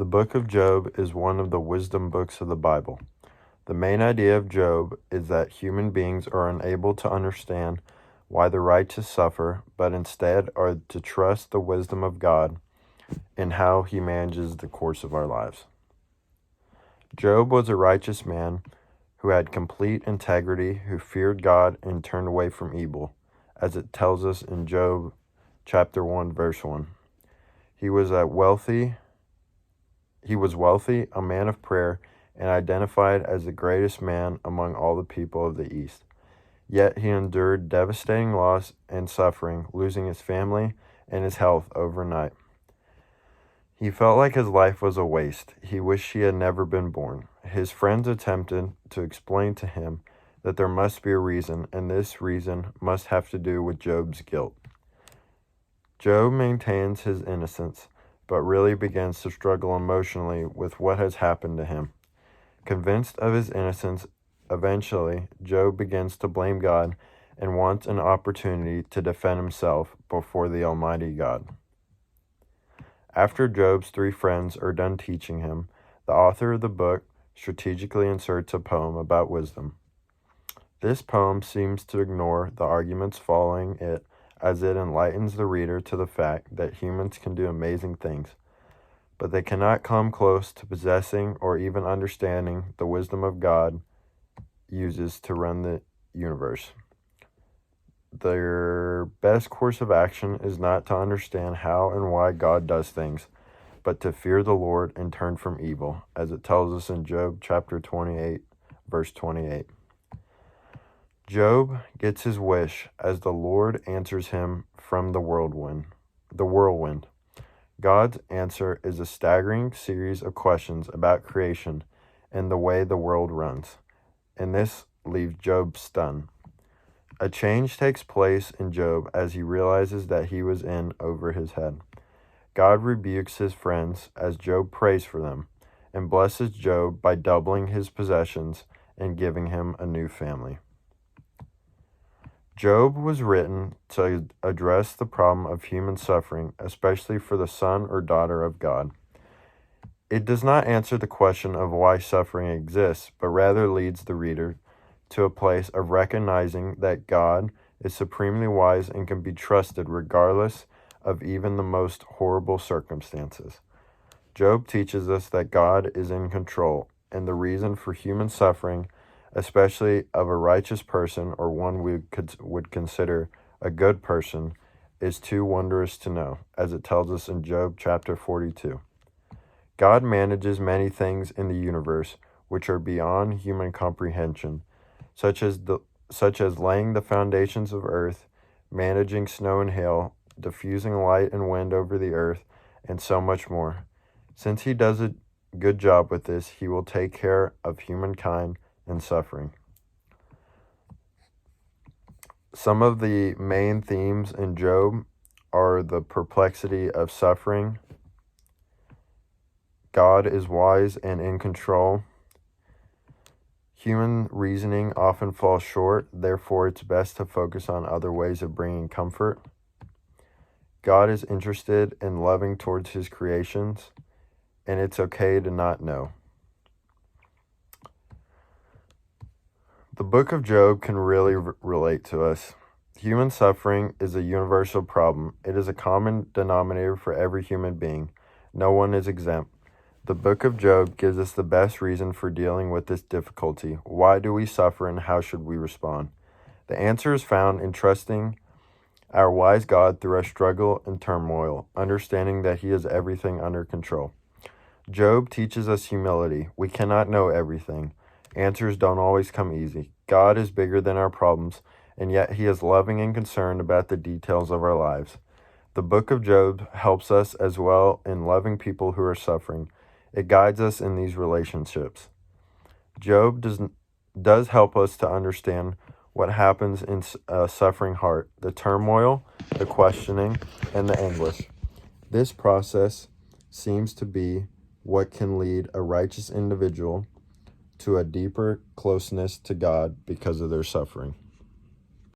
The book of Job is one of the wisdom books of the Bible. The main idea of Job is that human beings are unable to understand why the righteous suffer, but instead are to trust the wisdom of God in how he manages the course of our lives. Job was a righteous man who had complete integrity, who feared God and turned away from evil, as it tells us in Job chapter 1, verse 1. He was wealthy, a man of prayer, and identified as the greatest man among all the people of the East. Yet he endured devastating loss and suffering, losing his family and his health overnight. He felt like his life was a waste. He wished he had never been born. His friends attempted to explain to him that there must be a reason, and this reason must have to do with Job's guilt. Job maintains his innocence, but really begins to struggle emotionally with what has happened to him. Convinced of his innocence, eventually, Job begins to blame God and wants an opportunity to defend himself before the Almighty God. After Job's three friends are done teaching him, the author of the book strategically inserts a poem about wisdom. This poem seems to ignore the arguments following it, as it enlightens the reader to the fact that humans can do amazing things, but they cannot come close to possessing or even understanding the wisdom of God uses to run the universe. Their best course of action is not to understand how and why God does things, but to fear the Lord and turn from evil, as it tells us in Job chapter 28, verse 28. Job gets his wish as the Lord answers him from the whirlwind. God's answer is a staggering series of questions about creation and the way the world runs, and this leaves Job stunned. A change takes place in Job as he realizes that he was in over his head. God rebukes his friends as Job prays for them, and blesses Job by doubling his possessions and giving him a new family. Job was written to address the problem of human suffering, especially for the son or daughter of God. It does not answer the question of why suffering exists, but rather leads the reader to a place of recognizing that God is supremely wise and can be trusted regardless of even the most horrible circumstances. Job teaches us that God is in control, and the reason for human suffering, especially of a righteous person or one we would consider a good person, is too wondrous to know, as it tells us in Job chapter 42. God manages many things in the universe which are beyond human comprehension, such as laying the foundations of earth, managing snow and hail, diffusing light and wind over the earth, and so much more. Since he does a good job with this, he will take care of humankind and suffering. Some of the main themes in Job are the perplexity of suffering, God is wise and in control, human reasoning often falls short, therefore it's best to focus on other ways of bringing comfort. God is interested in loving towards his creations, and it's okay to not know. The book of Job can really relate to us. Human suffering is a universal problem. It is a common denominator for every human being. No one is exempt. The book of Job gives us the best reason for dealing with this difficulty. Why do we suffer and how should we respond? The answer is found in trusting our wise God through our struggle and turmoil, understanding that he has everything under control. Job teaches us humility. We cannot know everything. Answers don't always come easy. God is bigger than our problems, and yet he is loving and concerned about the details of our lives. The book of Job helps us as well in loving people who are suffering. It guides us in these relationships. Job does help us to understand what happens in a suffering heart, the turmoil, the questioning, and the anguish. This process seems to be what can lead a righteous individual to a deeper closeness to God because of their suffering.